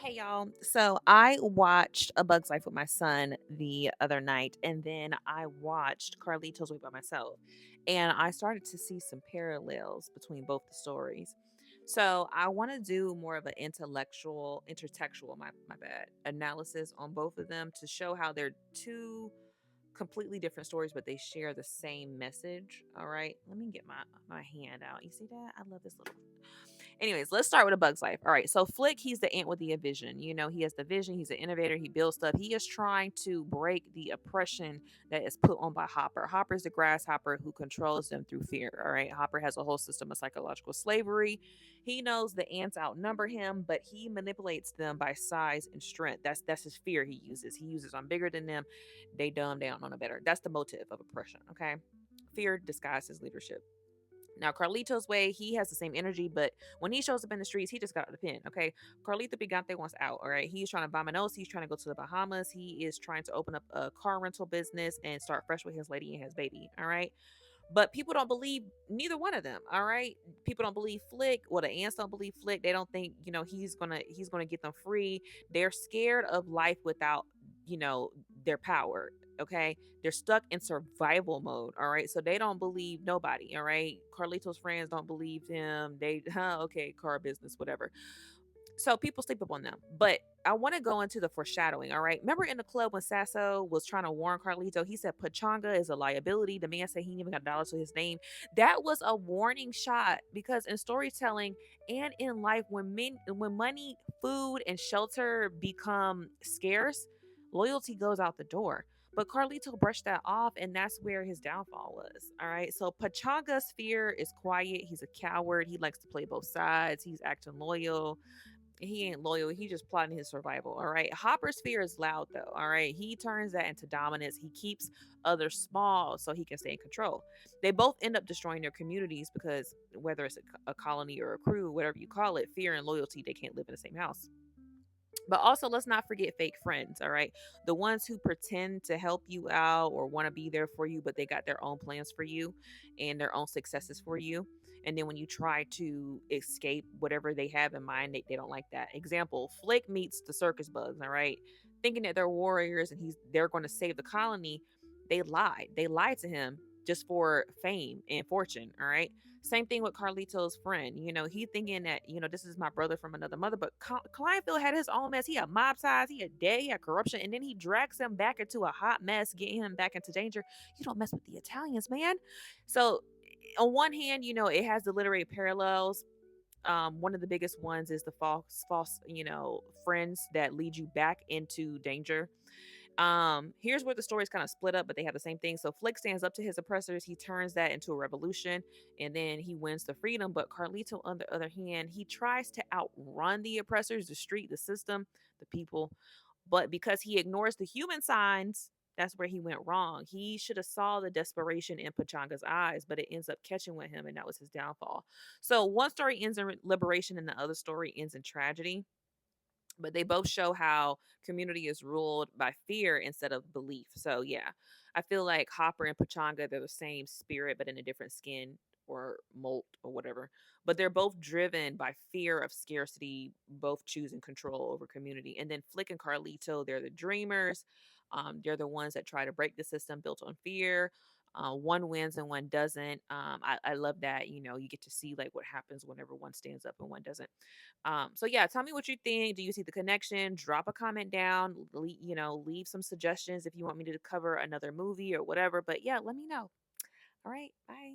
Hey y'all. So I watched A Bug's Life with my son the other night, and then I watched Carlitos Way by myself. And I started to see some parallels between both the stories. So I want to do more of an intertextual, my bad, analysis on both of them to show how they're two completely different stories, but they share the same message. All right. Let me get my hand out. You see that? I love this little. Anyways, let's start with A Bug's Life. All right. So Flick, he's the ant with the vision. He has the vision. He's an innovator. He builds stuff. He is trying to break the oppression that is put on by Hopper. Hopper's the grasshopper who controls them through fear. All right. Hopper has a whole system of psychological slavery. He knows the ants outnumber him, but he manipulates them by size and strength. That's his fear he uses. He uses I'm bigger than them. They dumb down on a better. That's the motive of oppression. Okay. Fear disguised as leadership. Now, Carlito's way, he has the same energy, but when he shows up in the streets, he just got out of the pen. Okay. Carlito Pigante wants out. All right. He's trying to buy Manos. He's trying to go to the Bahamas. He is trying to open up a car rental business and start fresh with his lady and his baby. All right. But people don't believe neither one of them. All right. People don't believe Flick. Well, the ants don't believe Flick. They don't think, he's gonna get them free. They're scared of life without, their power. Okay. They're stuck in survival mode. All right. So they don't believe nobody. All right. Carlito's friends don't believe him. They okay, car business, whatever. So people sleep up on them. But I want to go into the foreshadowing. All right. Remember in the club when Sasso was trying to warn Carlito, he said Pachanga is a liability. The man said he ain't even got dollars to his name. That was a warning shot because in storytelling and in life, when money, food, and shelter become scarce, loyalty goes out the door. But Carlito brushed that off, and that's where his downfall was. All right. So Pachanga's fear is quiet. He's a coward. He likes to play both sides. He's acting loyal. He ain't loyal. He just plotting his survival. All right. Hopper's fear is loud though. All right. He turns that into dominance. He keeps others small so he can stay in control. They both end up destroying their communities because whether it's a colony or a crew, whatever you call it, fear and loyalty, they can't live in the same house. But also, let's not forget fake friends, all right? The ones who pretend to help you out or want to be there for you, but they got their own plans for you and their own successes for you. And then when you try to escape whatever they have in mind, they don't like that. Example, Flick meets the circus bugs, all right? Thinking that they're warriors and they're going to save the colony. They lied. They lied to him just for fame and fortune, all right? Same thing with Carlito's friend. He thinking that, this is my brother from another mother, but Kleinfield had his own mess. He had mob ties, he had debt, he had corruption, and then he drags him back into a hot mess, getting him back into danger. You don't mess with the Italians, man. So, on one hand, it has the literary parallels. One of the biggest ones is the false, friends that lead you back into danger. Here's where the stories kind of split up, but they have the same thing. So Flick stands up to his oppressors, he turns that into a revolution, and then he wins the freedom. But Carlito, on the other hand, he tries to outrun the oppressors, the street, the system, the people. But because he ignores the human signs, that's where he went wrong. He should have saw the desperation in Pachanga's eyes, but it ends up catching with him, and that was his downfall. So one story ends in liberation, and the other story ends in tragedy, but they both show how community is ruled by fear instead of belief. So yeah, I feel like Hopper and Pachanga, they're the same spirit but in a different skin or molt or whatever. But they're both driven by fear of scarcity, both choosing control over community. And then Flick and Carlito, they're the dreamers. They're the ones that try to break the system built on fear. One wins and one doesn't. I love that. You get to see like what happens whenever one stands up and one doesn't. So yeah, tell me what you think. Do you see the connection? Drop a comment down. Leave some suggestions if you want me to cover another movie or whatever. But yeah, let me know. All right, bye.